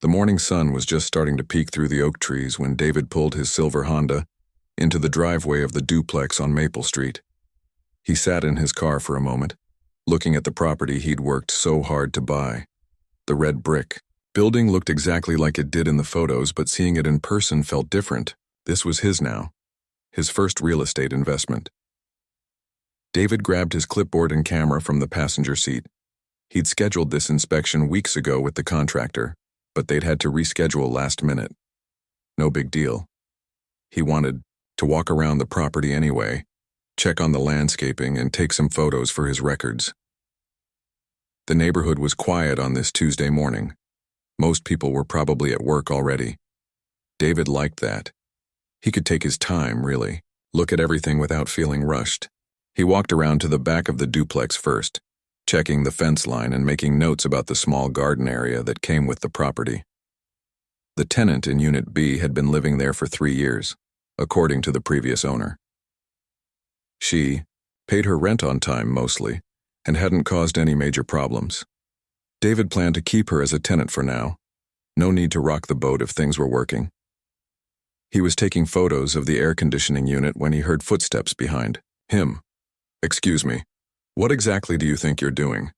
The morning sun was just starting to peek through the oak trees when David pulled his silver Honda into the driveway of the duplex on Maple Street. He sat in his car for a moment, looking at the property he'd worked so hard to buy. The red brick building looked exactly like it did in the photos, but seeing it in person felt different. This was his now, his first real estate investment. David grabbed his clipboard and camera from the passenger seat. He'd scheduled this inspection weeks ago with the contractor, but they'd had to reschedule last minute. No big deal. He wanted to walk around the property anyway, check on the landscaping, and take some photos for his records. The neighborhood was quiet on this Tuesday morning. Most people were probably at work already. David liked that. He could take his time, really, look at everything without feeling rushed. He walked around to the back of the duplex first, checking the fence line and making notes about the small garden area that came with the property. The tenant in Unit B had been living there for 3 years, according to the previous owner. She paid her rent on time mostly, and hadn't caused any major problems. David planned to keep her as a tenant for now. No need to rock the boat if things were working. He was taking photos of the air conditioning unit when he heard footsteps behind him. "Excuse me, what exactly do you think you're doing?"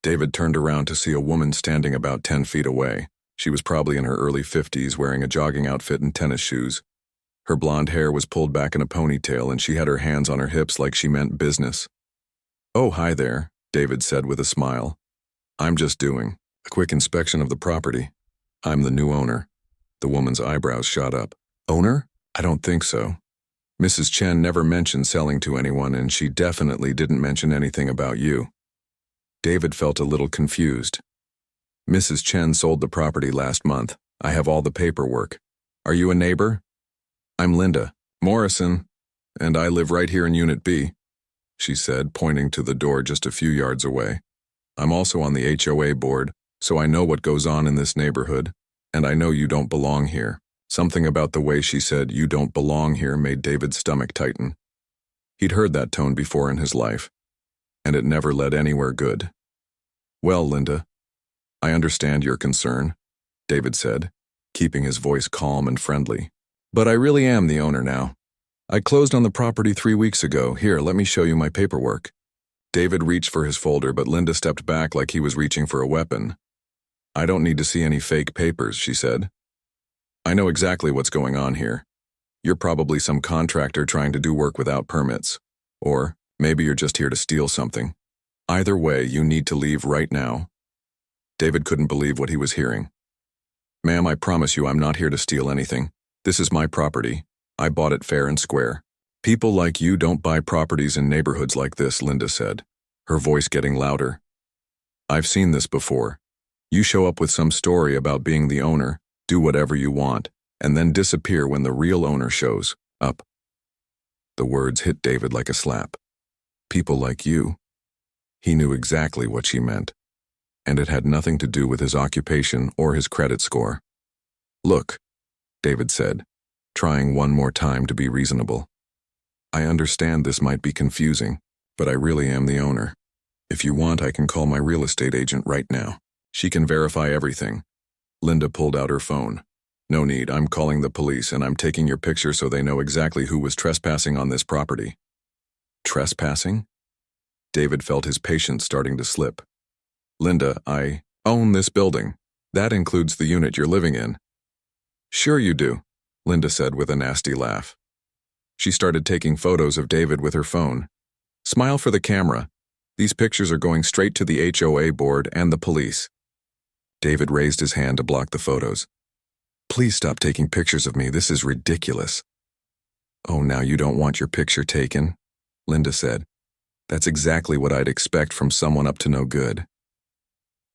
David turned around to see a woman standing about 10 feet away. She was probably in her early 50s, wearing a jogging outfit and tennis shoes. Her blonde hair was pulled back in a ponytail, and she had her hands on her hips like she meant business. "Oh, hi there," David said with a smile. "I'm just doing a quick inspection of the property. I'm the new owner." The woman's eyebrows shot up. "Owner? I don't think so. Mrs. Chen never mentioned selling to anyone, and she definitely didn't mention anything about you." David felt a little confused. "Mrs. Chen sold the property last month. I have all the paperwork. Are you a neighbor?" "I'm Linda Morrison, and I live right here in Unit B," she said, pointing to the door just a few yards away. "I'm also on the HOA board, so I know what goes on in this neighborhood, and I know you don't belong here." Something about the way she said "you don't belong here" made David's stomach tighten. He'd heard that tone before in his life, and it never led anywhere good. "Well, Linda, I understand your concern," David said, keeping his voice calm and friendly. "But I really am the owner now. I closed on the property 3 weeks ago. Here, let me show you my paperwork." David reached for his folder, but Linda stepped back like he was reaching for a weapon. "I don't need to see any fake papers," she said. "I know exactly what's going on here. You're probably some contractor trying to do work without permits. Or maybe you're just here to steal something. Either way, you need to leave right now." David couldn't believe what he was hearing. "Ma'am, I promise you I'm not here to steal anything. This is my property. I bought it fair and square. People like you don't buy properties in neighborhoods like this," Linda said, her voice getting louder. "I've seen this before. You show up with some story about being the owner, do whatever you want, and then disappear when the real owner shows up." The words hit David like a slap. People like you. He knew exactly what she meant, and it had nothing to do with his occupation or his credit score. "Look," David said, trying one more time to be reasonable. "I understand this might be confusing, but I really am the owner. If you want, I can call my real estate agent right now. She can verify everything." Linda pulled out her phone. "No need, I'm calling the police, and I'm taking your picture so they know exactly who was trespassing on this property." "Trespassing?" David felt his patience starting to slip. "Linda, I own this building. That includes the unit you're living in." "Sure you do," Linda said with a nasty laugh. She started taking photos of David with her phone. "Smile for the camera. These pictures are going straight to the HOA board and the police." David raised his hand to block the photos. "Please stop taking pictures of me. This is ridiculous." "Oh, now you don't want your picture taken?" Linda said. "That's exactly what I'd expect from someone up to no good."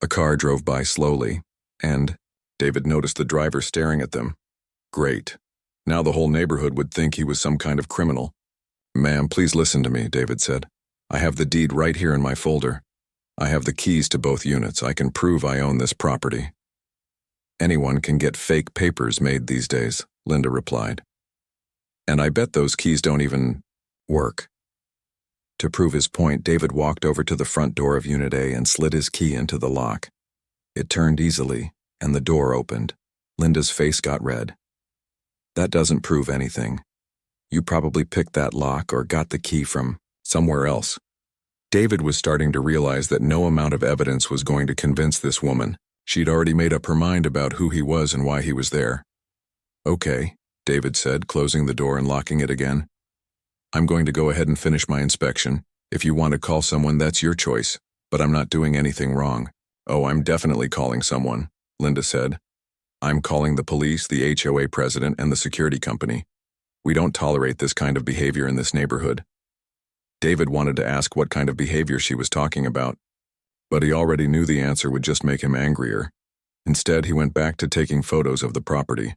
A car drove by slowly, and David noticed the driver staring at them. Great. Now the whole neighborhood would think he was some kind of criminal. "Ma'am, please listen to me," David said. "I have the deed right here in my folder. I have the keys to both units. I can prove I own this property." "Anyone can get fake papers made these days," Linda replied. "And I bet those keys don't even work." To prove his point, David walked over to the front door of Unit A and slid his key into the lock. It turned easily, and the door opened. Linda's face got red. That doesn't prove anything. You probably picked that lock or got the key from somewhere else. David was starting to realize that no amount of evidence was going to convince this woman. She'd already made up her mind about who he was and why he was there. Okay, David said, closing the door and locking it again. I'm going to go ahead and finish my inspection. If you want to call someone, that's your choice, but I'm not doing anything wrong. Oh, I'm definitely calling someone, Linda said. I'm calling the police, the HOA president, and the security company. We don't tolerate this kind of behavior in this neighborhood. David wanted to ask what kind of behavior she was talking about, but he already knew the answer would just make him angrier. Instead, he went back to taking photos of the property.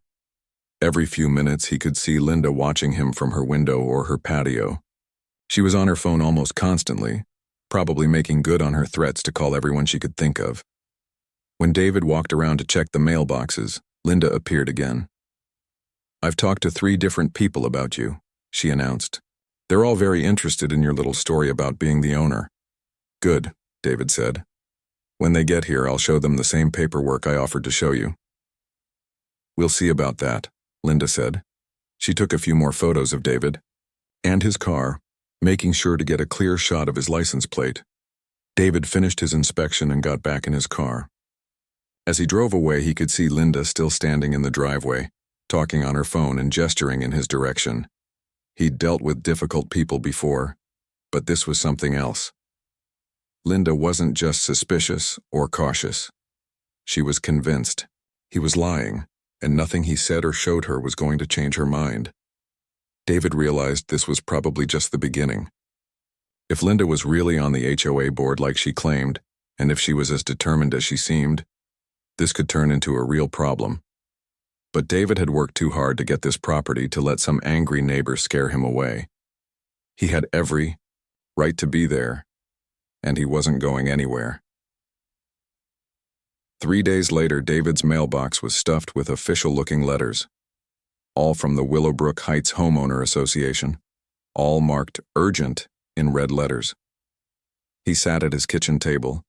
Every few minutes, he could see Linda watching him from her window or her patio. She was on her phone almost constantly, probably making good on her threats to call everyone she could think of. When David walked around to check the mailboxes, Linda appeared again. I've talked to 3 different people about you, she announced. They're all very interested in your little story about being the owner. Good, David said. When they get here, I'll show them the same paperwork I offered to show you. We'll see about that, Linda said. She took a few more photos of David and his car, making sure to get a clear shot of his license plate. David finished his inspection and got back in his car. As he drove away, he could see Linda still standing in the driveway, talking on her phone and gesturing in his direction. He'd dealt with difficult people before, but this was something else. Linda wasn't just suspicious or cautious. She was convinced. He was lying, and nothing he said or showed her was going to change her mind. David realized this was probably just the beginning. If Linda was really on the HOA board like she claimed, and if she was as determined as she seemed, this could turn into a real problem. But David had worked too hard to get this property to let some angry neighbor scare him away. He had every right to be there, and he wasn't going anywhere. 3 days later, David's mailbox was stuffed with official-looking letters, all from the Willowbrook Heights Homeowner Association, all marked urgent in red letters. He sat at his kitchen table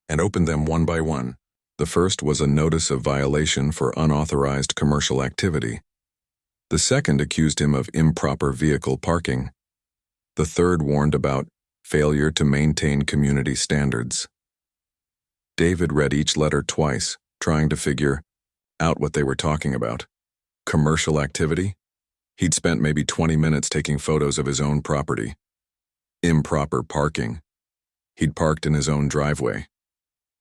and opened them one by one. The first was a notice of violation for unauthorized commercial activity. The second accused him of improper vehicle parking. The third warned about failure to maintain community standards. David read each letter twice, trying to figure out what they were talking about. Commercial activity? He'd spent maybe 20 minutes taking photos of his own property. Improper parking. He'd parked in his own driveway.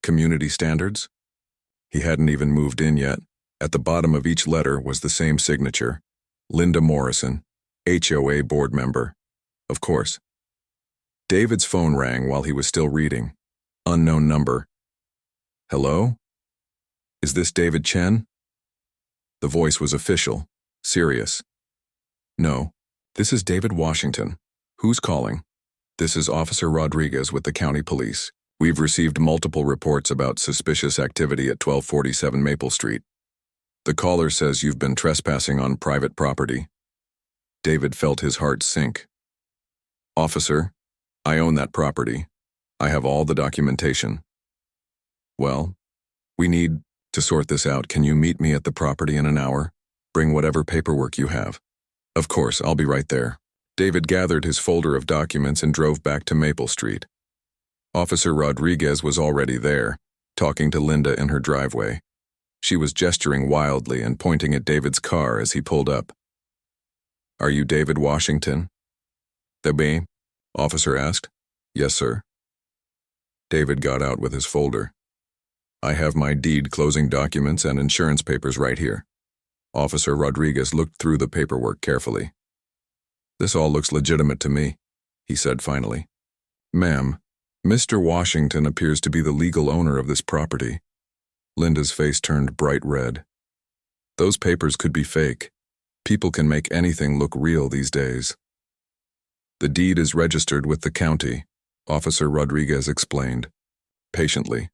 Community standards? He hadn't even moved in yet. At the bottom of each letter was the same signature. Linda Morrison, HOA board member. Of course. David's phone rang while he was still reading. Unknown number. Hello? Is this David Chen? The voice was official, serious. No, this is David Washington. Who's calling? This is Officer Rodriguez with the county police. We've received multiple reports about suspicious activity at 1247 Maple Street. The caller says you've been trespassing on private property. David felt his heart sink. Officer, I own that property. I have all the documentation. Well, we need to sort this out. Can you meet me at the property in an hour? Bring whatever paperwork you have. Of course, I'll be right there. David gathered his folder of documents and drove back to Maple Street. Officer Rodriguez was already there, talking to Linda in her driveway. She was gesturing wildly and pointing at David's car as he pulled up. Are you David Washington? The me? Officer asked. Yes, sir. David got out with his folder. I have my deed, closing documents, and insurance papers right here. Officer Rodriguez looked through the paperwork carefully. This all looks legitimate to me, he said finally. Ma'am, Mr. Washington appears to be the legal owner of this property. Linda's face turned bright red. Those papers could be fake. People can make anything look real these days. The deed is registered with the county, Officer Rodriguez explained, patiently.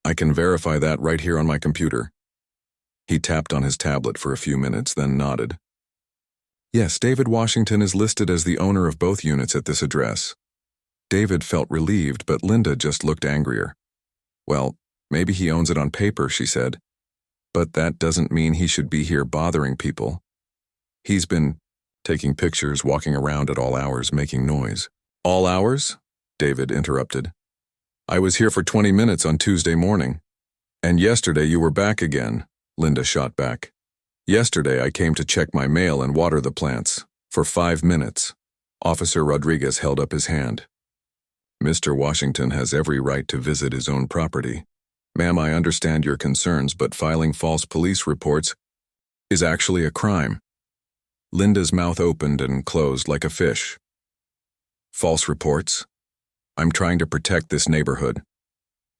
I can verify that right here on my computer. He tapped on his tablet for a few minutes, then nodded. Yes, David Washington is listed as the owner of both units at this address. David felt relieved, but Linda just looked angrier. Well, maybe he owns it on paper, she said, But that doesn't mean he should be here bothering people. He's been taking pictures, walking around at all hours, making noise. All hours? David interrupted. I was here for 20 minutes on Tuesday morning. And yesterday you were back again, Linda shot back. Yesterday I came to check my mail and water the plants. For 5 minutes. Officer Rodriguez held up his hand. Mr. Washington has every right to visit his own property. Ma'am, I understand your concerns, but filing false police reports is actually a crime. Linda's mouth opened and closed like a fish. False reports? I'm trying to protect this neighborhood.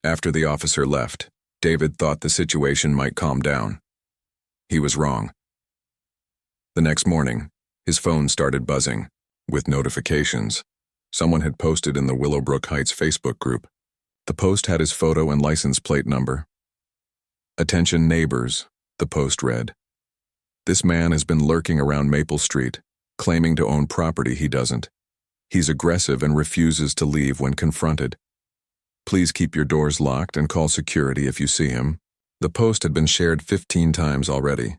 After the officer left, David thought the situation might calm down. He was wrong. The next morning, his phone started buzzing, with notifications. Someone had posted in the Willowbrook Heights Facebook group. The post had his photo and license plate number. Attention neighbors, the post read. This man has been lurking around Maple Street, claiming to own property he doesn't. He's aggressive and refuses to leave when confronted. Please keep your doors locked and call security if you see him. The post had been shared 15 times already.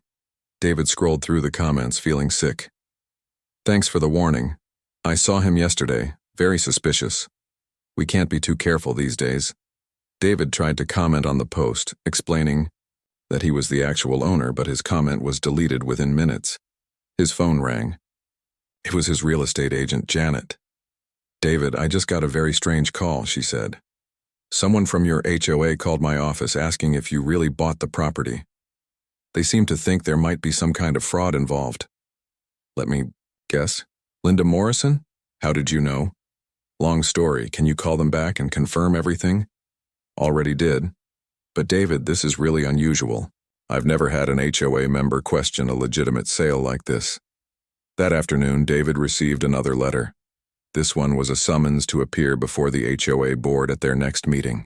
David scrolled through the comments, feeling sick. Thanks for the warning. I saw him yesterday, very suspicious. We can't be too careful these days. David tried to comment on the post, explaining that he was the actual owner, but his comment was deleted within minutes. His phone rang. It was his real estate agent, Janet. David, I just got a very strange call, she said. Someone from your HOA called my office asking if you really bought the property. They seem to think there might be some kind of fraud involved. Let me guess. Linda Morrison? How did you know? Long story. Can you call them back and confirm everything? Already did. But David, this is really unusual. I've never had an HOA member question a legitimate sale like this. That afternoon, David received another letter. This one was a summons to appear before the HOA board at their next meeting.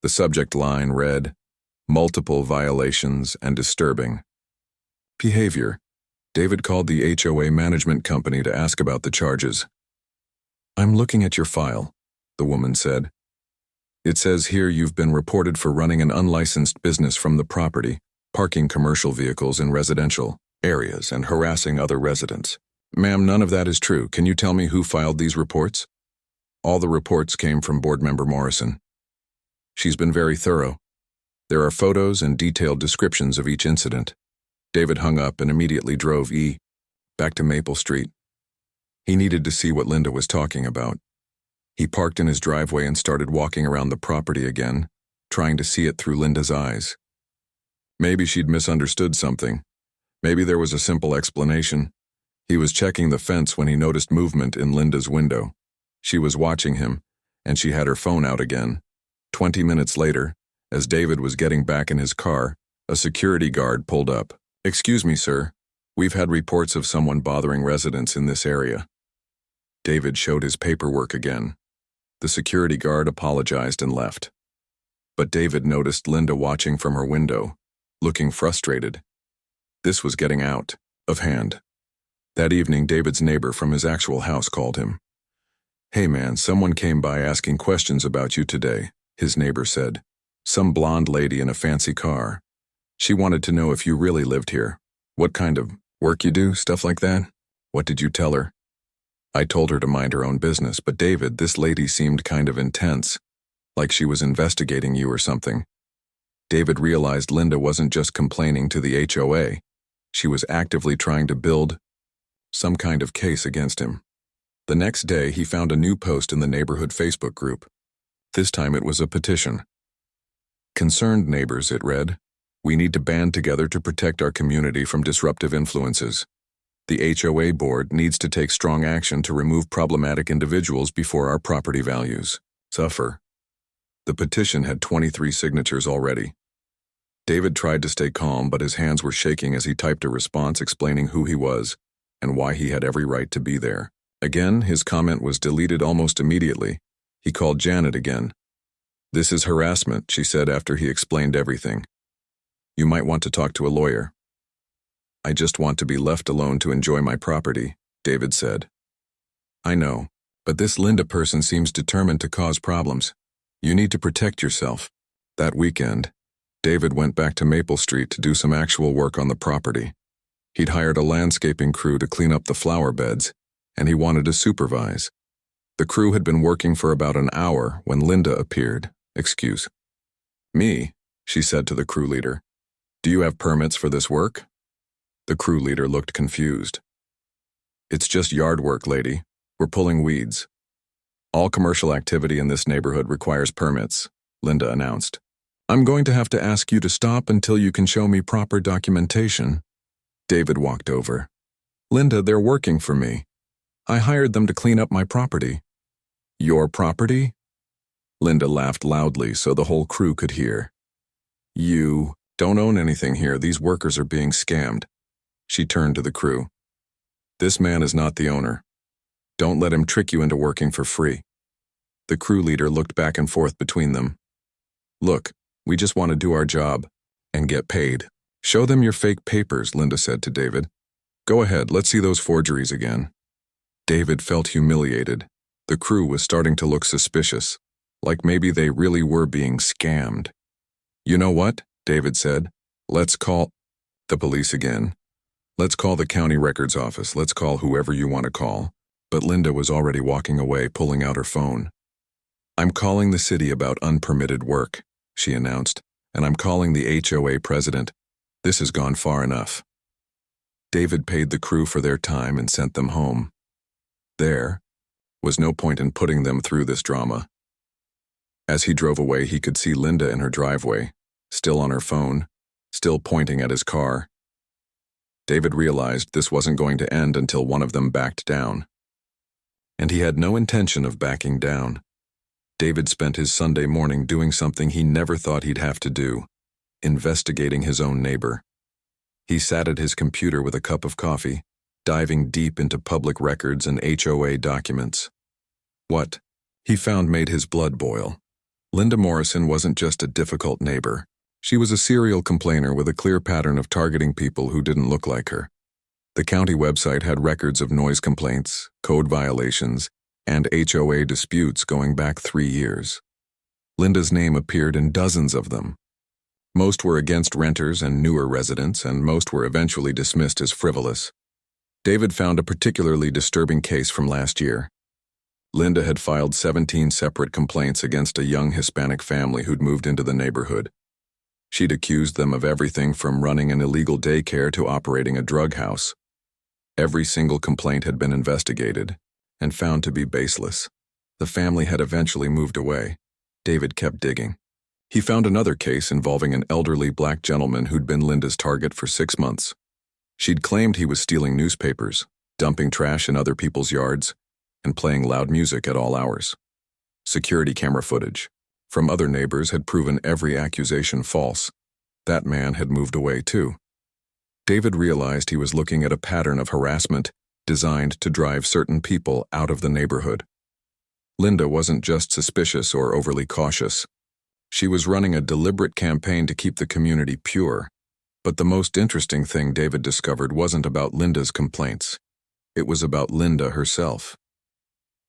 The subject line read, multiple violations and disturbing behavior. David called the HOA management company to ask about the charges. I'm looking at your file, the woman said. It says here you've been reported for running an unlicensed business from the property, parking commercial vehicles in residential areas and harassing other residents. Ma'am, none of that is true. Can you tell me who filed these reports? All the reports came from board member Morrison. She's been very thorough. There are photos and detailed descriptions of each incident. David hung up and immediately drove back to Maple Street. He needed to see what Linda was talking about. He parked in his driveway and started walking around the property again, trying to see it through Linda's eyes. Maybe she'd misunderstood something. Maybe there was a simple explanation. He was checking the fence when he noticed movement in Linda's window. She was watching him, and she had her phone out again. 20 minutes later, as David was getting back in his car, a security guard pulled up. Excuse me, sir. We've had reports of someone bothering residents in this area. David showed his paperwork again. The security guard apologized and left. But David noticed Linda watching from her window, looking frustrated. This was getting out of hand. That evening, David's neighbor from his actual house called him. Hey man, someone came by asking questions about you today, his neighbor said. Some blonde lady in a fancy car. She wanted to know if you really lived here. What kind of work you do, stuff like that? What did you tell her? I told her to mind her own business, but David, this lady seemed kind of intense, like she was investigating you or something. David realized Linda wasn't just complaining to the HOA. She was actively trying to build some kind of case against him. The next day, he found a new post in the neighborhood Facebook group. This time it was a petition. Concerned neighbors, it read, we need to band together to protect our community from disruptive influences. The HOA board needs to take strong action to remove problematic individuals before our property values suffer. The petition had 23 signatures already. David tried to stay calm, but his hands were shaking as he typed a response explaining who he was and why he had every right to be there. Again, his comment was deleted almost immediately. He called Janet again. This is harassment, she said after he explained everything. You might want to talk to a lawyer. I just want to be left alone to enjoy my property, David said. I know, but this Linda person seems determined to cause problems. You need to protect yourself. That weekend, David went back to Maple Street to do some actual work on the property. He'd hired a landscaping crew to clean up the flower beds, and he wanted to supervise. The crew had been working for about an hour when Linda appeared. "Excuse me," she said to the crew leader. "Do you have permits for this work?" The crew leader looked confused. "It's just yard work, lady. We're pulling weeds." "All commercial activity in this neighborhood requires permits," Linda announced. "I'm going to have to ask you to stop until you can show me proper documentation." David walked over. "Linda, they're working for me. I hired them to clean up my property." "Your property?" Linda laughed loudly so the whole crew could hear. "You don't own anything here. These workers are being scammed." She turned to the crew. "This man is not the owner. Don't let him trick you into working for free." The crew leader looked back and forth between them. "Look, we just want to do our job and get paid." "Show them your fake papers," Linda said to David. "Go ahead, let's see those forgeries again." David felt humiliated. The crew was starting to look suspicious, like maybe they really were being scammed. "You know what?" David said. "Let's call the police again. Let's call the county records office. Let's call whoever you want to call." But Linda was already walking away, pulling out her phone. "I'm calling the city about unpermitted work," she announced, "and I'm calling the HOA president. This has gone far enough." David paid the crew for their time and sent them home. There was no point in putting them through this drama. As he drove away, he could see Linda in her driveway, still on her phone, still pointing at his car. David realized this wasn't going to end until one of them backed down. And he had no intention of backing down. David spent his Sunday morning doing something he never thought he'd have to do, investigating his own neighbor. He sat at his computer with a cup of coffee, diving deep into public records and HOA documents. What he found made his blood boil. Linda Morrison wasn't just a difficult neighbor. She was a serial complainer with a clear pattern of targeting people who didn't look like her. The county website had records of noise complaints, code violations, and HOA disputes going back 3 years. Linda's name appeared in dozens of them. Most were against renters and newer residents, and most were eventually dismissed as frivolous. David found a particularly disturbing case from last year. Linda had filed 17 separate complaints against a young Hispanic family who'd moved into the neighborhood. She'd accused them of everything from running an illegal daycare to operating a drug house. Every single complaint had been investigated and found to be baseless. The family had eventually moved away. David kept digging. He found another case involving an elderly black gentleman who'd been Linda's target for 6 months. She'd claimed he was stealing newspapers, dumping trash in other people's yards, and playing loud music at all hours. Security camera footage from other neighbors had proven every accusation false. That man had moved away too. David realized he was looking at a pattern of harassment designed to drive certain people out of the neighborhood. Linda wasn't just suspicious or overly cautious. She was running a deliberate campaign to keep the community pure. But the most interesting thing David discovered wasn't about Linda's complaints. It was about Linda herself.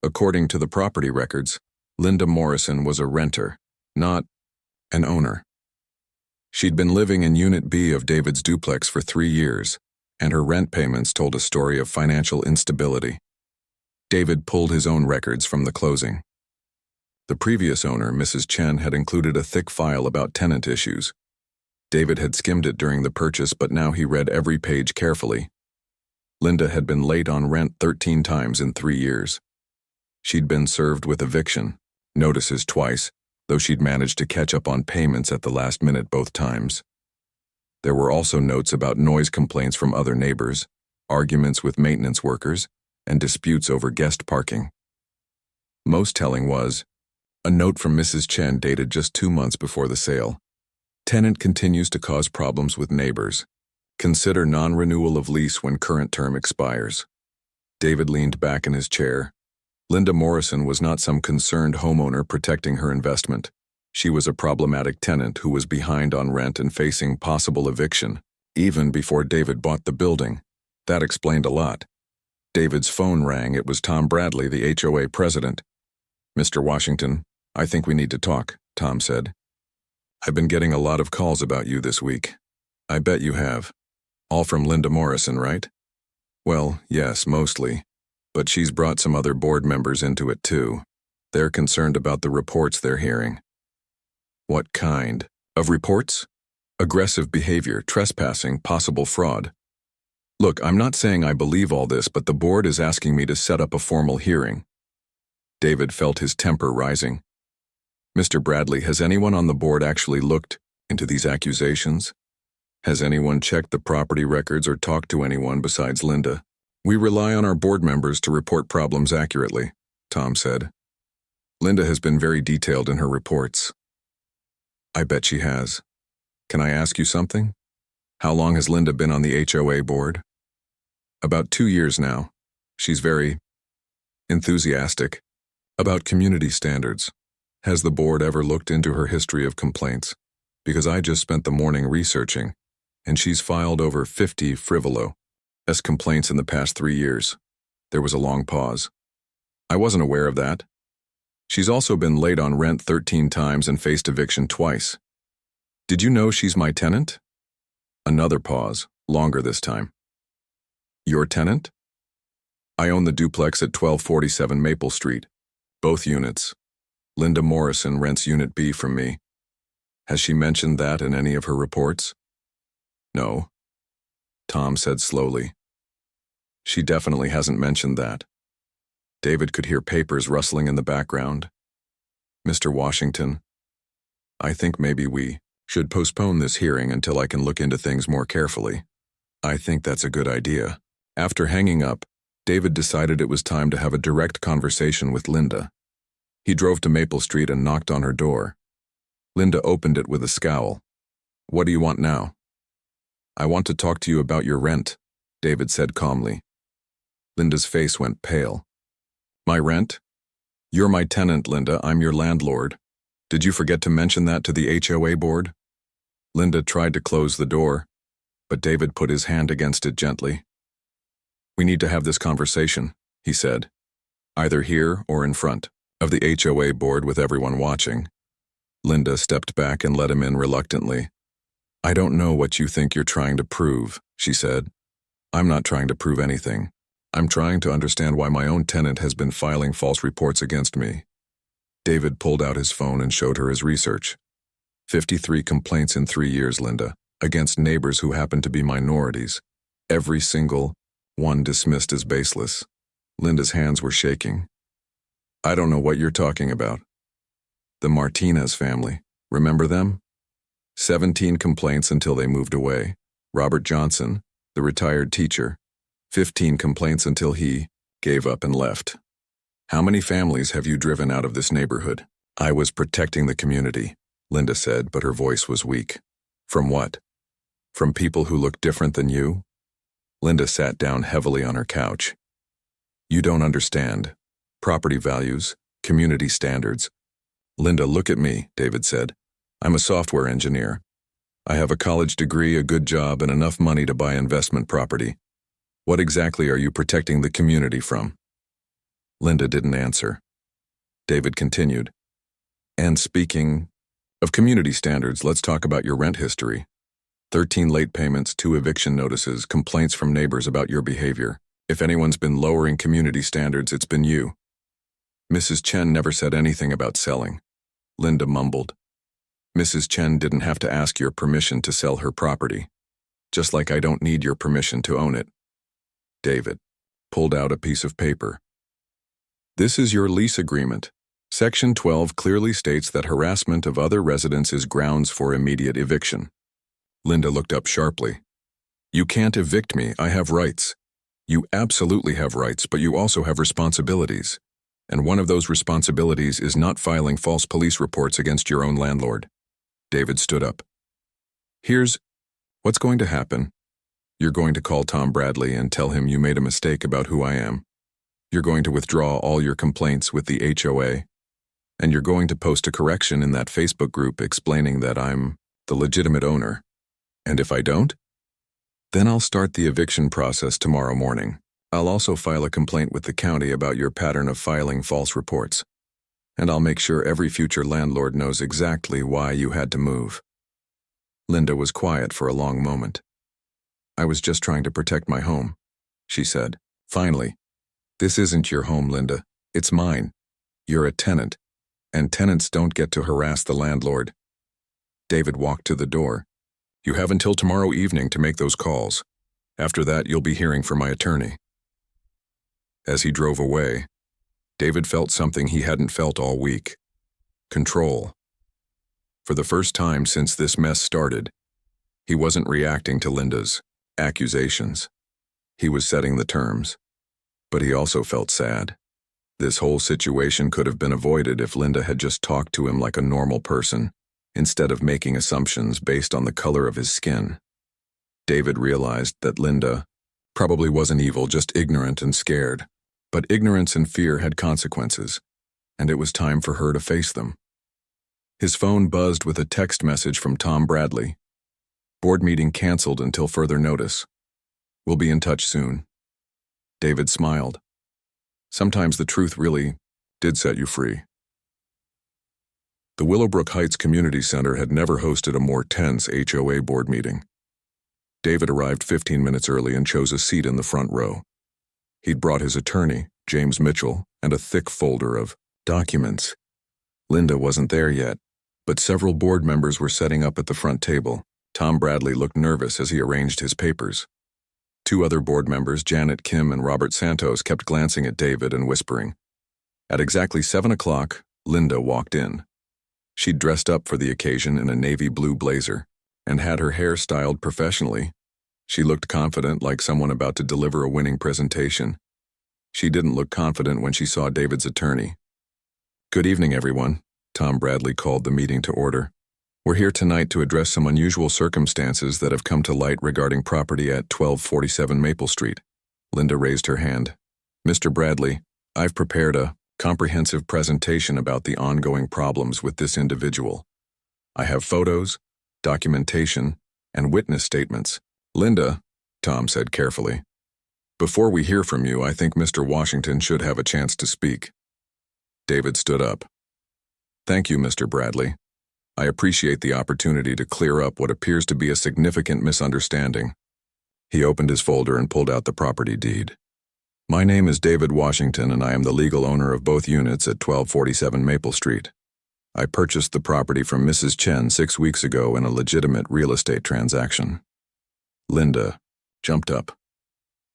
According to the property records, Linda Morrison was a renter, not an owner. She'd been living in Unit B of David's duplex for 3 years, and her rent payments told a story of financial instability. David pulled his own records from the closing. The previous owner, Mrs. Chen, had included a thick file about tenant issues. David had skimmed it during the purchase, but now he read every page carefully. Linda had been late on rent 13 times in 3 years. She'd been served with eviction notices twice, though she'd managed to catch up on payments at the last minute both times. There were also notes about noise complaints from other neighbors, arguments with maintenance workers, and disputes over guest parking. Most telling was a note from Mrs. Chen dated just 2 months before the sale. Tenant continues to cause problems with neighbors. Consider non-renewal of lease when current term expires. David leaned back in his chair. Linda Morrison was not some concerned homeowner protecting her investment. She was a problematic tenant who was behind on rent and facing possible eviction, even before David bought the building. That explained a lot. David's phone rang. It was Tom Bradley, the HOA president. "Mr. Washington, I think we need to talk," Tom said. I've been getting a lot of calls about you this week. I bet you have. All from Linda Morrison, right? Well, yes, mostly. But she's brought some other board members into it too. They're concerned about the reports they're hearing. What kind of reports? Aggressive behavior, trespassing, possible fraud. Look, I'm not saying I believe all this, but the board is asking me to set up a formal hearing. David felt his temper rising. Mr. Bradley, has anyone on the board actually looked into these accusations? Has anyone checked the property records or talked to anyone besides Linda? We rely on our board members to report problems accurately, Tom said. Linda has been very detailed in her reports. I bet she has. Can I ask you something? How long has Linda been on the HOA board? About 2 years now. She's very enthusiastic about community standards. Has the board ever looked into her history of complaints? Because I just spent the morning researching, and she's filed over 50 frivolous complaints in the past 3 years. There was a long pause. I wasn't aware of that. She's also been late on rent 13 times and faced eviction twice. Did you know she's my tenant? Another pause, longer this time. Your tenant? I own the duplex at 1247 Maple Street. Both units. Linda Morrison rents Unit B from me. Has she mentioned that in any of her reports? No. Tom said slowly. She definitely hasn't mentioned that. David could hear papers rustling in the background. Mr. Washington, I think maybe we should postpone this hearing until I can look into things more carefully. I think that's a good idea. After hanging up, David decided it was time to have a direct conversation with Linda. He drove to Maple Street and knocked on her door. Linda opened it with a scowl. What do you want now? I want to talk to you about your rent, David said calmly. Linda's face went pale. My rent? You're my tenant, Linda. I'm your landlord. Did you forget to mention that to the HOA board? Linda tried to close the door, but David put his hand against it gently. We need to have this conversation, he said, either here or in front of the HOA board with everyone watching. Linda stepped back and let him in reluctantly. I don't know what you think you're trying to prove, she said. I'm not trying to prove anything. I'm trying to understand why my own tenant has been filing false reports against me. David pulled out his phone and showed her his research. 53 complaints in 3 years, Linda, against neighbors who happen to be minorities. Every single one dismissed as baseless. Linda's hands were shaking. I don't know what you're talking about. The Martinez family, remember them? 17 complaints until they moved away. Robert Johnson, the retired teacher, 15 complaints until he gave up and left. How many families have you driven out of this neighborhood? I was protecting the community, Linda said, but her voice was weak. From what? From people who look different than you? Linda sat down heavily on her couch. You don't understand. Property values, community standards. Linda, look at me, David said. I'm a software engineer. I have a college degree, a good job, and enough money to buy investment property. What exactly are you protecting the community from? Linda didn't answer. David continued. And speaking of community standards, let's talk about your rent history. 13 late payments, 2 eviction notices, complaints from neighbors about your behavior. If anyone's been lowering community standards, it's been you. Mrs. Chen never said anything about selling. Linda mumbled. Mrs. Chen didn't have to ask your permission to sell her property. Just like I don't need your permission to own it. David pulled out a piece of paper. This is your lease agreement. Section 12 clearly states that harassment of other residents is grounds for immediate eviction. Linda looked up sharply. You can't evict me. I have rights. You absolutely have rights, but you also have responsibilities. And one of those responsibilities is not filing false police reports against your own landlord. David stood up. Here's what's going to happen. You're going to call Tom Bradley and tell him you made a mistake about who I am. You're going to withdraw all your complaints with the HOA. And you're going to post a correction in that Facebook group explaining that I'm the legitimate owner. And if I don't, then I'll start the eviction process tomorrow morning. I'll also file a complaint with the county about your pattern of filing false reports. and I'll make sure every future landlord knows exactly why you had to move." Linda was quiet for a long moment. "I was just trying to protect my home," she said. "Finally. This isn't your home, Linda. It's mine. You're a tenant, and tenants don't get to harass the landlord." David walked to the door. "You have until tomorrow evening to make those calls. After that, you'll be hearing from my attorney." As he drove away, David felt something he hadn't felt all week: control. For the first time since this mess started, he wasn't reacting to Linda's accusations. He was setting the terms. But he also felt sad. This whole situation could have been avoided if Linda had just talked to him like a normal person, instead of making assumptions based on the color of his skin. David realized that Linda probably wasn't evil, just ignorant and scared. But ignorance and fear had consequences, and it was time for her to face them. His phone buzzed with a text message from Tom Bradley. "Board meeting canceled until further notice. We'll be in touch soon." David smiled. Sometimes the truth really did set you free. The Willowbrook Heights Community Center had never hosted a more tense HOA board meeting. David arrived 15 minutes early and chose a seat in the front row. He'd brought his attorney, James Mitchell, and a thick folder of documents. Linda wasn't there yet, but several board members were setting up at the front table. Tom Bradley looked nervous as he arranged his papers. Two other board members, Janet Kim and Robert Santos, kept glancing at David and whispering. At exactly 7 o'clock, Linda walked in. She'd dressed up for the occasion in a navy blue blazer and had her hair styled professionally. She looked confident, like someone about to deliver a winning presentation. She didn't look confident when she saw David's attorney. "Good evening, everyone," Tom Bradley called the meeting to order. "We're here tonight to address some unusual circumstances that have come to light regarding property at 1247 Maple Street." Linda raised her hand. "Mr. Bradley, I've prepared a comprehensive presentation about the ongoing problems with this individual. I have photos, documentation, and witness statements." "Linda," Tom said carefully, "before we hear from you, I think Mr. Washington should have a chance to speak." David stood up. "Thank you, Mr. Bradley. I appreciate the opportunity to clear up what appears to be a significant misunderstanding." He opened his folder and pulled out the property deed. "My name is David Washington, and I am the legal owner of both units at 1247 Maple Street. I purchased the property from Mrs. Chen 6 weeks ago in a legitimate real estate transaction." Linda jumped up.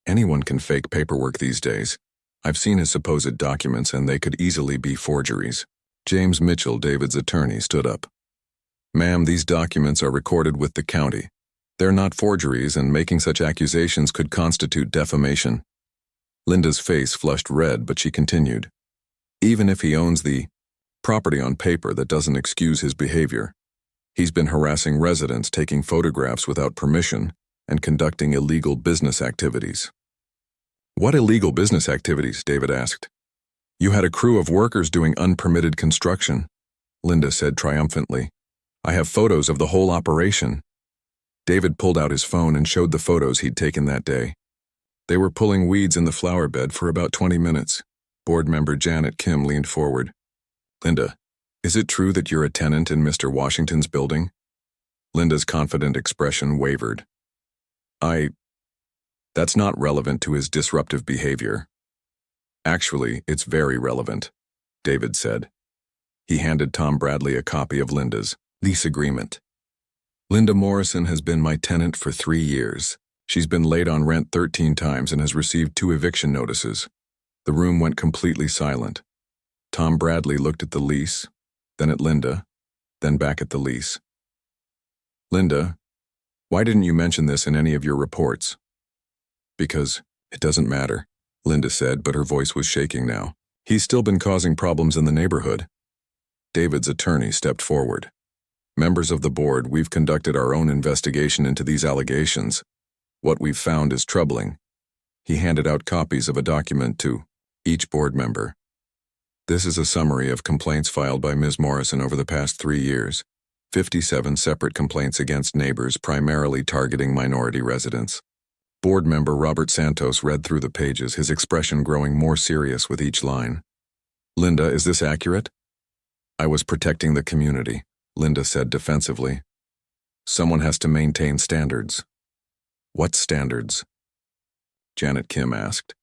"Anyone can fake paperwork these days. I've seen his supposed documents, and they could easily be forgeries." James Mitchell, David's attorney, stood up. "Ma'am, these documents are recorded with the county. They're not forgeries, and making such accusations could constitute defamation." Linda's face flushed red, but she continued. "Even if he owns the property on paper, that doesn't excuse his behavior. He's been harassing residents, taking photographs without permission, and conducting illegal business activities." "What illegal business activities?" David asked. "You had a crew of workers doing unpermitted construction," Linda said triumphantly. "I have photos of the whole operation." David pulled out his phone and showed the photos he'd taken that day. They were pulling weeds in the flower bed for about 20 minutes. Board member Janet Kim leaned forward. "Linda, is it true that you're a tenant in Mr. Washington's building?" Linda's confident expression wavered. That's not relevant to his disruptive behavior." "Actually, it's very relevant," David said. He handed Tom Bradley a copy of Linda's lease agreement. "Linda Morrison has been my tenant for 3 years. She's been late on rent 13 times and has received 2 eviction notices." The room went completely silent. Tom Bradley looked at the lease, then at Linda, then back at the lease. "Linda, why didn't you mention this in any of your reports?" "Because it doesn't matter," Linda said, but her voice was shaking now. "He's still been causing problems in the neighborhood." David's attorney stepped forward. "Members of the board, we've conducted our own investigation into these allegations. What we've found is troubling." He handed out copies of a document to each board member. "This is a summary of complaints filed by Ms. Morrison over the past 3 years. 57 separate complaints against neighbors, primarily targeting minority residents." Board member Robert Santos read through the pages, his expression growing more serious with each line. "Linda, is this accurate?" I was protecting the community, Linda said defensively. Someone has to maintain standards. What standards? Janet Kim asked.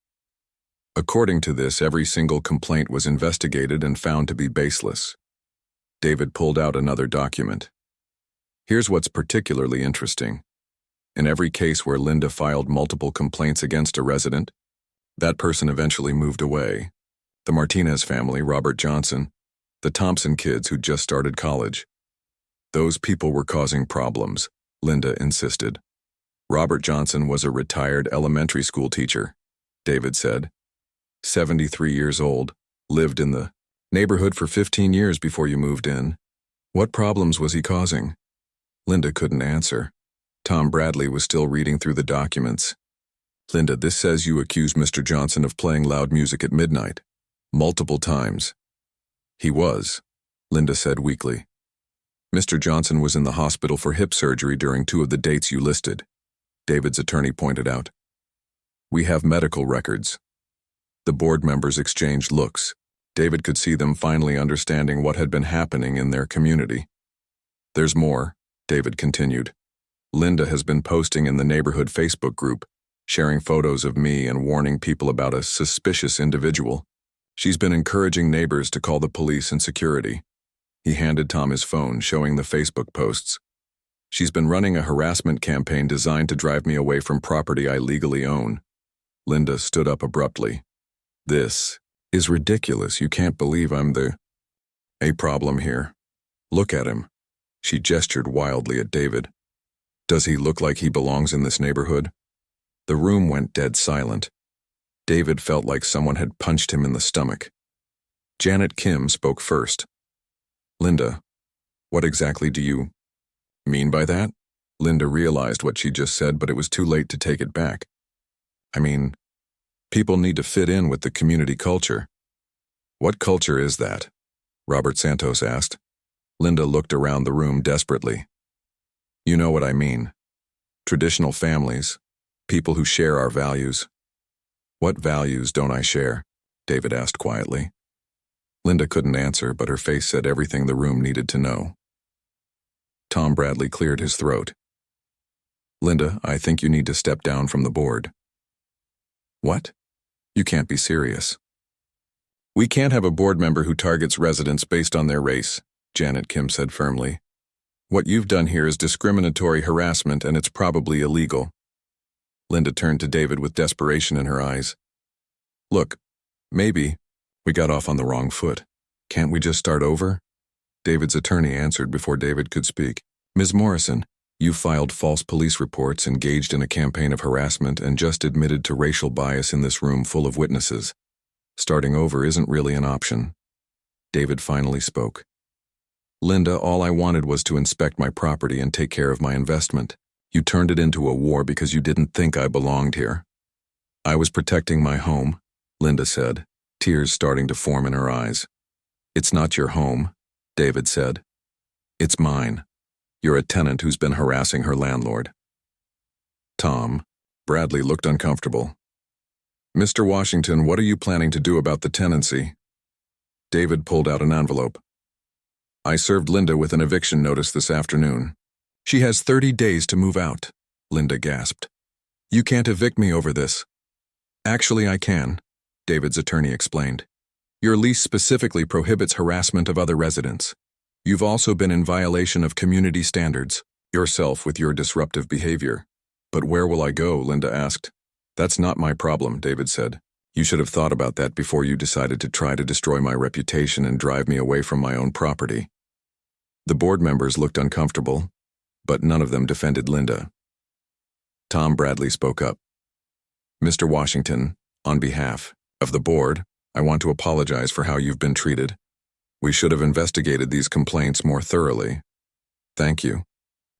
According to this, every single complaint was investigated and found to be baseless. David pulled out another document. Here's what's particularly interesting. In every case where Linda filed multiple complaints against a resident, that person eventually moved away. The Martinez family, Robert Johnson, the Thompson kids who just started college. Those people were causing problems, Linda insisted. Robert Johnson was a retired elementary school teacher, David said. 73 years old, lived in the neighborhood for 15 years before you moved in. What problems was he causing? Linda couldn't answer. Tom Bradley was still reading through the documents. Linda, this says you accused Mr. Johnson of playing loud music at midnight. Multiple times. He was, Linda said weakly. Mr. Johnson was in the hospital for hip surgery during 2 of the dates you listed, David's attorney pointed out. We have medical records. The board members exchanged looks. David could see them finally understanding what had been happening in their community. There's more, David continued. Linda has been posting in the neighborhood Facebook group, sharing photos of me and warning people about a suspicious individual. She's been encouraging neighbors to call the police and security. He handed Tom his phone, showing the Facebook posts. She's been running a harassment campaign designed to drive me away from property I legally own. Linda stood up abruptly. This is ridiculous. You can't believe I'm a problem here. Look at him. She gestured wildly at David. Does he look like he belongs in this neighborhood? The room went dead silent. David felt like someone had punched him in the stomach. Janet Kim spoke first. Linda, what exactly do you mean by that? Linda realized what she just said, but it was too late to take it back. I mean, people need to fit in with the community culture. What culture is that? Robert Santos asked. Linda looked around the room desperately. You know what I mean. Traditional families, people who share our values. What values don't I share? David asked quietly. Linda couldn't answer, but her face said everything the room needed to know. Tom Bradley cleared his throat. Linda, I think you need to step down from the board. What? You can't be serious. We can't have a board member who targets residents based on their race, Janet Kim said firmly. What you've done here is discriminatory harassment, and it's probably illegal. Linda turned to David with desperation in her eyes. Look, maybe we got off on the wrong foot. Can't we just start over? David's attorney answered before David could speak. Ms. Morrison, you filed false police reports, engaged in a campaign of harassment, and just admitted to racial bias in this room full of witnesses. Starting over isn't really an option. David finally spoke. Linda, all I wanted was to inspect my property and take care of my investment. You turned it into a war because you didn't think I belonged here. I was protecting my home, Linda said, tears starting to form in her eyes. It's not your home, David said. It's mine. You're a tenant who's been harassing her landlord. Tom, Bradley looked uncomfortable. Mr. Washington, what are you planning to do about the tenancy? David pulled out an envelope. I served Linda with an eviction notice this afternoon. She has 30 days to move out, Linda gasped. You can't evict me over this. Actually, I can, David's attorney explained. Your lease specifically prohibits harassment of other residents. You've also been in violation of community standards, yourself with your disruptive behavior. But where will I go? Linda asked. That's not my problem, David said. You should have thought about that before you decided to try to destroy my reputation and drive me away from my own property. The board members looked uncomfortable, but none of them defended Linda. Tom Bradley spoke up. Mr. Washington, on behalf of the board, I want to apologize for how you've been treated. We should have investigated these complaints more thoroughly. Thank you,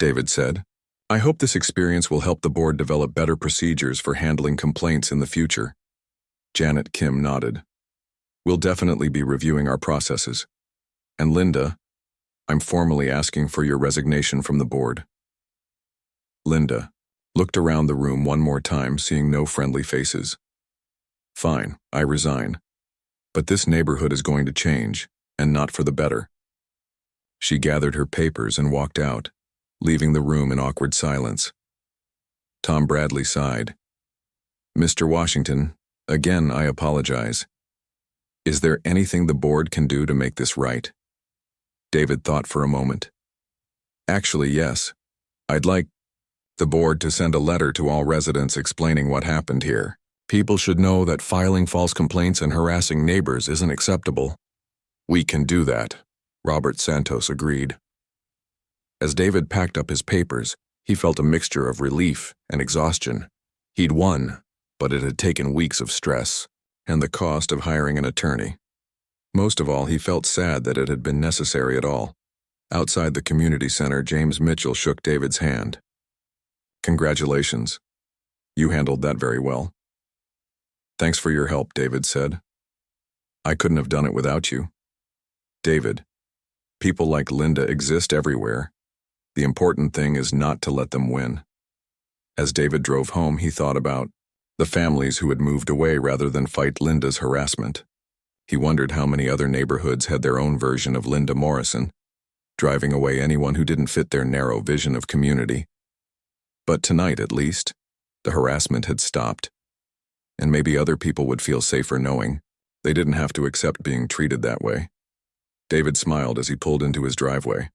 David said. I hope this experience will help the board develop better procedures for handling complaints in the future. Janet Kim nodded. We'll definitely be reviewing our processes. And Linda, I'm formally asking for your resignation from the board. Linda looked around the room one more time, seeing no friendly faces. Fine, I resign. But this neighborhood is going to change, and not for the better. She gathered her papers and walked out, leaving the room in awkward silence. Tom Bradley sighed. "Mr. Washington, again I apologize. Is there anything the board can do to make this right?" David thought for a moment. "Actually, yes. I'd like the board to send a letter to all residents explaining what happened here. People should know that filing false complaints and harassing neighbors isn't acceptable." "We can do that," Robert Santos agreed. As David packed up his papers, he felt a mixture of relief and exhaustion. He'd won, but it had taken weeks of stress and the cost of hiring an attorney. Most of all, he felt sad that it had been necessary at all. Outside the community center, James Mitchell shook David's hand. "Congratulations. You handled that very well." "Thanks for your help," David said. "I couldn't have done it without you." "David, people like Linda exist everywhere. The important thing is not to let them win." As David drove home, he thought about the families who had moved away rather than fight Linda's harassment. He wondered how many other neighborhoods had their own version of Linda Morrison, driving away anyone who didn't fit their narrow vision of community. But tonight, at least, the harassment had stopped, and maybe other people would feel safer knowing they didn't have to accept being treated that way. David smiled as he pulled into his driveway.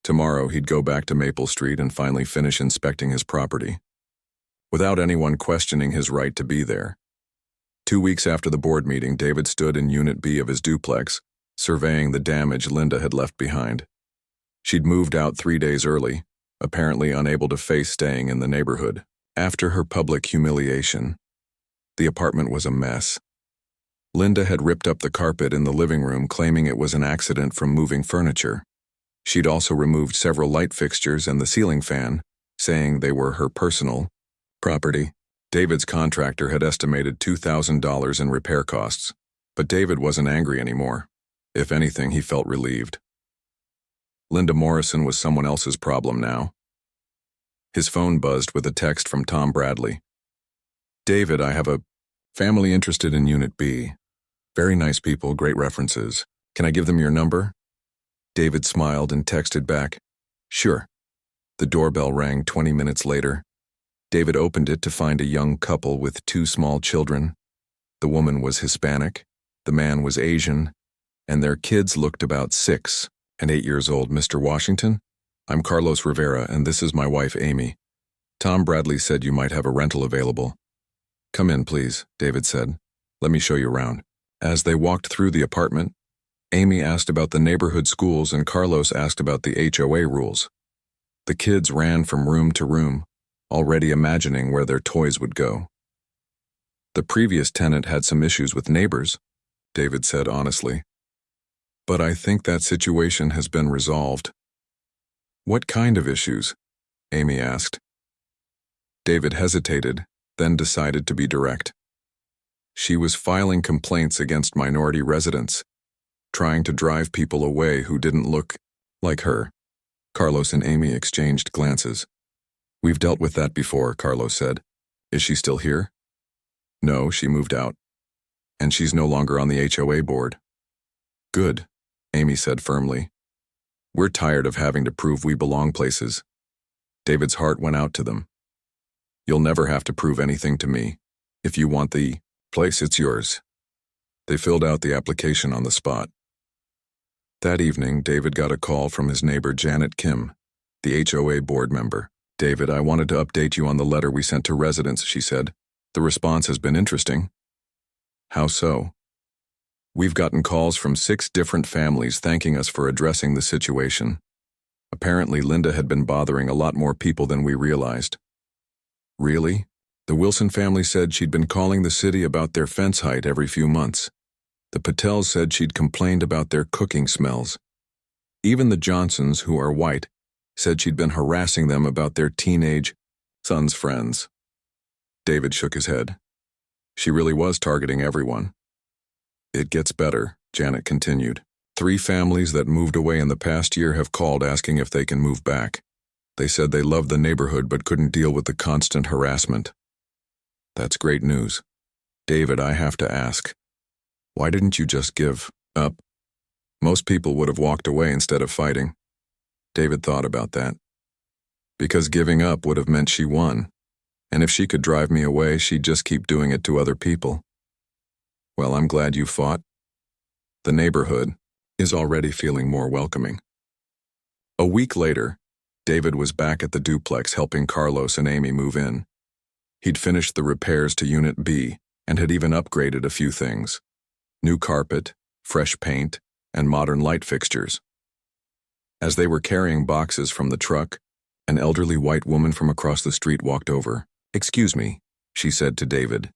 Tomorrow he'd go back to Maple Street and finally finish inspecting his property, without anyone questioning his right to be there. 2 weeks after the board meeting, David stood in Unit B of his duplex, surveying the damage Linda had left behind. She'd moved out 3 days early, apparently unable to face staying in the neighborhood. After her public humiliation, the apartment was a mess. Linda had ripped up the carpet in the living room, claiming it was an accident from moving furniture. She'd also removed several light fixtures and the ceiling fan, saying they were her personal property. David's contractor had estimated $2,000 in repair costs, but David wasn't angry anymore. If anything, he felt relieved. Linda Morrison was someone else's problem now. His phone buzzed with a text from Tom Bradley. "David, I have a family interested in Unit B. Very nice people, great references. Can I give them your number?" David smiled and texted back, "Sure." The doorbell rang 20 minutes later. David opened it to find a young couple with 2 small children. The woman was Hispanic, the man was Asian, and their kids looked about 6 and 8 years old. "Mr. Washington, I'm Carlos Rivera, and this is my wife, Amy. Tom Bradley said you might have a rental available." "Come in, please," David said. "Let me show you around." As they walked through the apartment, Amy asked about the neighborhood schools and Carlos asked about the HOA rules. The kids ran from room to room, already imagining where their toys would go. "The previous tenant had some issues with neighbors," David said honestly. "But I think that situation has been resolved." "What kind of issues?" Amy asked. David hesitated, then decided to be direct. "She was filing complaints against minority residents, trying to drive people away who didn't look like her." Carlos and Amy exchanged glances. "We've dealt with that before," Carlos said. "Is she still here?" "No, she moved out. And she's no longer on the HOA board." "Good," Amy said firmly. "We're tired of having to prove we belong places." David's heart went out to them. "You'll never have to prove anything to me. If you want the place, it's yours." They filled out the application on the spot. That evening, David got a call from his neighbor Janet Kim, the HOA board member. "David, I wanted to update you on the letter we sent to residents," she said. "The response has been interesting." "How so?" "We've gotten calls from 6 different families thanking us for addressing the situation. Apparently, Linda had been bothering a lot more people than we realized." "Really?" "The Wilson family said she'd been calling the city about their fence height every few months. The Patels said she'd complained about their cooking smells. Even the Johnsons, who are white, said she'd been harassing them about their teenage son's friends." David shook his head. "She really was targeting everyone." "It gets better," Janet continued. 3 families that moved away in the past year have called asking if they can move back. They said they loved the neighborhood but couldn't deal with the constant harassment." "That's great news." "David, I have to ask, why didn't you just give up?" Most people would have walked away instead of fighting. David thought about that. Because giving up would have meant she won, and if she could drive me away, she'd just keep doing it to other people. Well, I'm glad you fought. The neighborhood is already feeling more welcoming. A week later, David was back at the duplex helping Carlos and Amy move in. He'd finished the repairs to Unit B and had even upgraded a few things. New carpet, fresh paint, and modern light fixtures. As they were carrying boxes from the truck, an elderly white woman from across the street walked over. "Excuse me," she said to David.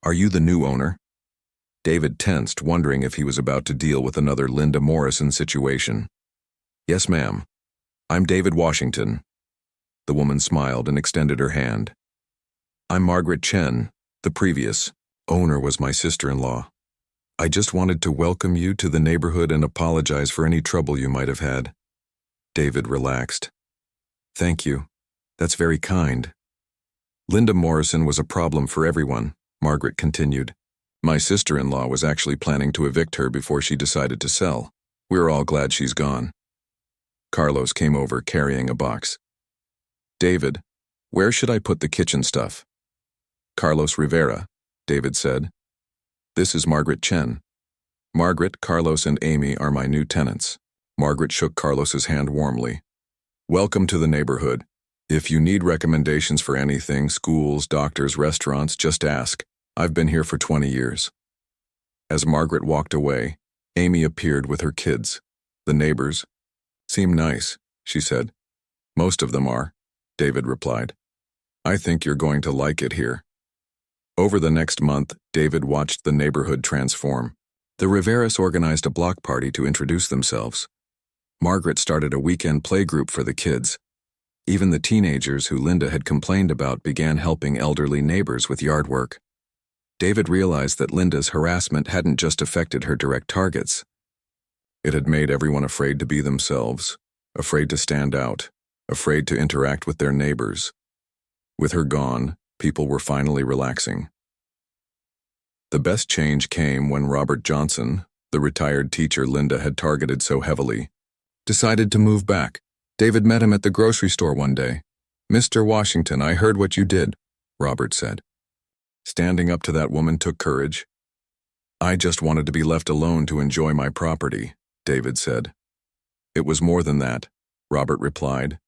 "Are you the new owner?" David tensed, wondering if he was about to deal with another Linda Morrison situation. "Yes, ma'am. I'm David Washington." The woman smiled and extended her hand. "I'm Margaret Chen. The previous owner was my sister-in-law. I just wanted to welcome you to the neighborhood and apologize for any trouble you might have had." David relaxed. "Thank you. That's very kind." "Linda Morrison was a problem for everyone," Margaret continued. "My sister-in-law was actually planning to evict her before she decided to sell. We're all glad she's gone." Carlos came over carrying a box. "David, where should I put the kitchen stuff?" "Carlos Rivera," David said. "This is Margaret Chen. Margaret, Carlos, and Amy are my new tenants." Margaret shook Carlos's hand warmly. "Welcome to the neighborhood. If you need recommendations for anything, schools, doctors, restaurants, just ask. I've been here for 20 years. As Margaret walked away, Amy appeared with her kids. "The neighbors seem nice," she said. "Most of them are," David replied. "I think you're going to like it here." Over the next month, David watched the neighborhood transform. The Riveras organized a block party to introduce themselves. Margaret started a weekend playgroup for the kids. Even the teenagers who Linda had complained about began helping elderly neighbors with yard work. David realized that Linda's harassment hadn't just affected her direct targets. It had made everyone afraid to be themselves, afraid to stand out, afraid to interact with their neighbors. With her gone, people were finally relaxing. The best change came when Robert Johnson, the retired teacher Linda had targeted so heavily, decided to move back. David met him at the grocery store one day. "Mr. Washington, I heard what you did," Robert said. Standing up to that woman took courage. "I just wanted to be left alone to enjoy my property," David said. "It was more than that," Robert replied.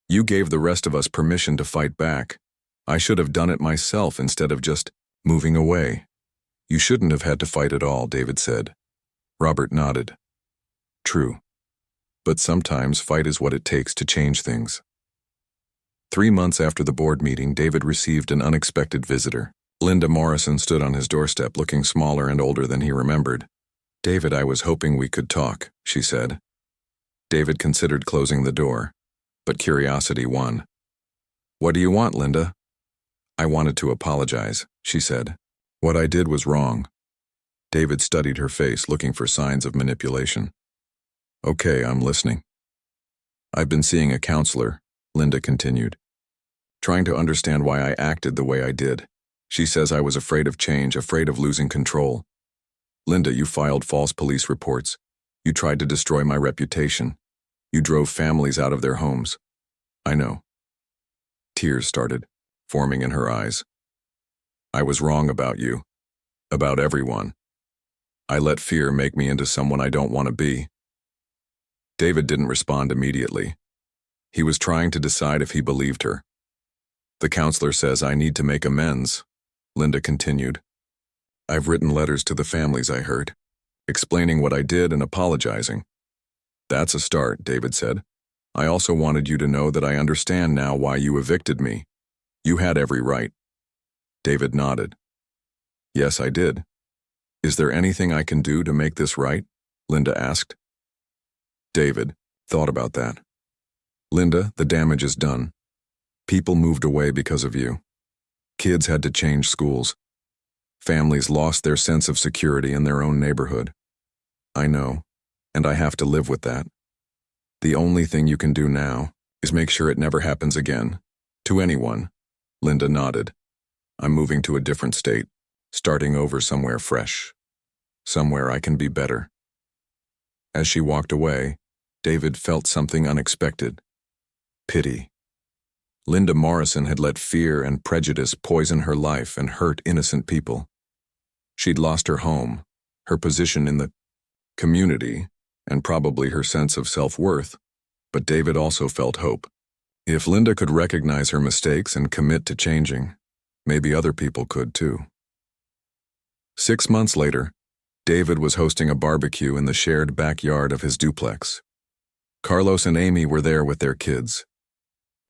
"You gave the rest of us permission to fight back. I should have done it myself instead of just moving away." "You shouldn't have had to fight at all," David said. Robert nodded. "True. But sometimes fight is what it takes to change things." 3 months after the board meeting, David received an unexpected visitor. Linda Morrison stood on his doorstep looking smaller and older than he remembered. "David, I was hoping we could talk," she said. David considered closing the door, but curiosity won. "What do you want, Linda?" "I wanted to apologize," she said. "What I did was wrong." David studied her face, looking for signs of manipulation. "Okay, I'm listening." "I've been seeing a counselor," Linda continued, "trying to understand why I acted the way I did. She says I was afraid of change, afraid of losing control. Linda, you filed false police reports. You tried to destroy my reputation. You drove families out of their homes. I know." Tears started forming in her eyes. "I was wrong about you. About everyone. I let fear make me into someone I don't want to be." David didn't respond immediately. He was trying to decide if he believed her. "The counselor says I need to make amends," Linda continued. "I've written letters to the families I hurt, explaining what I did and apologizing." "That's a start," David said. "I also wanted you to know that I understand now why you evicted me. You had every right." David nodded. "Yes, I did. Is there anything I can do to make this right?" Linda asked. David thought about that. "Linda, the damage is done. People moved away because of you. Kids had to change schools. Families lost their sense of security in their own neighborhood. I know, and I have to live with that. The only thing you can do now is make sure it never happens again. To anyone." Linda nodded. "I'm moving to a different state, starting over somewhere fresh. Somewhere I can be better." As she walked away, David felt something unexpected. Pity. Linda Morrison had let fear and prejudice poison her life and hurt innocent people. She'd lost her home, her position in the community, and probably her sense of self-worth, but David also felt hope. If Linda could recognize her mistakes and commit to changing, maybe other people could too. 6 months later, David was hosting a barbecue in the shared backyard of his duplex. Carlos and Amy were there with their kids.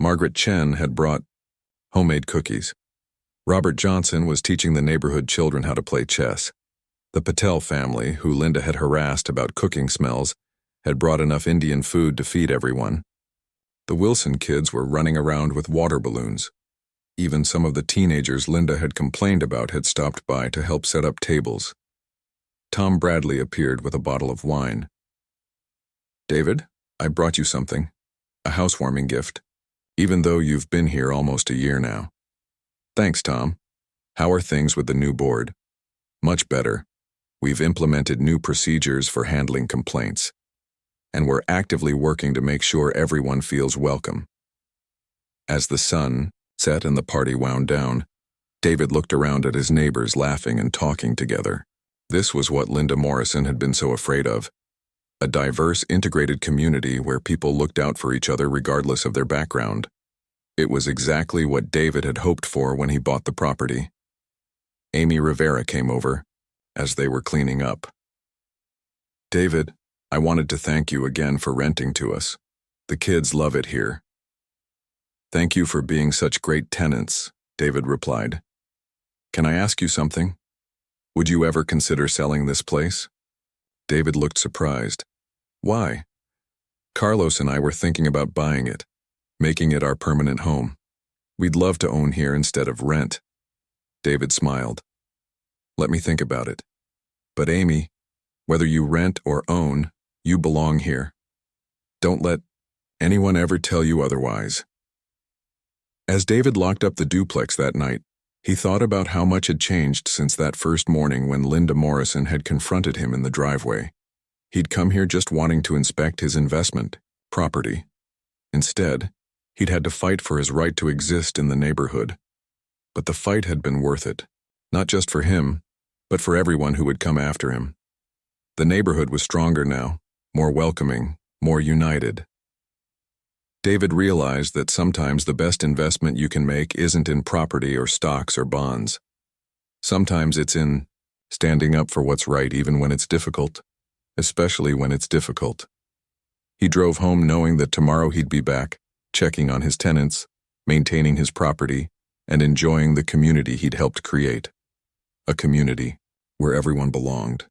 Margaret Chen had brought homemade cookies. Robert Johnson was teaching the neighborhood children how to play chess. The Patel family, who Linda had harassed about cooking smells, had brought enough Indian food to feed everyone. The Wilson kids were running around with water balloons. Even some of the teenagers Linda had complained about had stopped by to help set up tables. Tom Bradley appeared with a bottle of wine. "David, I brought you something. A housewarming gift. Even though you've been here almost a year now." "Thanks, Tom. How are things with the new board?" "Much better. We've implemented new procedures for handling complaints. And we're actively working to make sure everyone feels welcome." As the sun set and the party wound down, David looked around at his neighbors laughing and talking together. This was what Linda Morrison had been so afraid of. A diverse, integrated community where people looked out for each other regardless of their background. It was exactly what David had hoped for when he bought the property. Amy Rivera came over as they were cleaning up. "David, I wanted to thank you again for renting to us. The kids love it here." "Thank you for being such great tenants," David replied. "Can I ask you something? Would you ever consider selling this place?" David looked surprised. "Why?" "Carlos and I were thinking about buying it, making it our permanent home. We'd love to own here instead of rent." David smiled. "Let me think about it. But Amy, whether you rent or own, you belong here. Don't let anyone ever tell you otherwise." As David locked up the duplex that night, he thought about how much had changed since that first morning when Linda Morrison had confronted him in the driveway. He'd come here just wanting to inspect his investment, property. Instead, he'd had to fight for his right to exist in the neighborhood. But the fight had been worth it, not just for him, but for everyone who would come after him. The neighborhood was stronger now, more welcoming, more united. David realized that sometimes the best investment you can make isn't in property or stocks or bonds. Sometimes it's in standing up for what's right even when it's difficult, especially when it's difficult. He drove home knowing that tomorrow he'd be back, checking on his tenants, maintaining his property, and enjoying the community he'd helped create. A community where everyone belonged.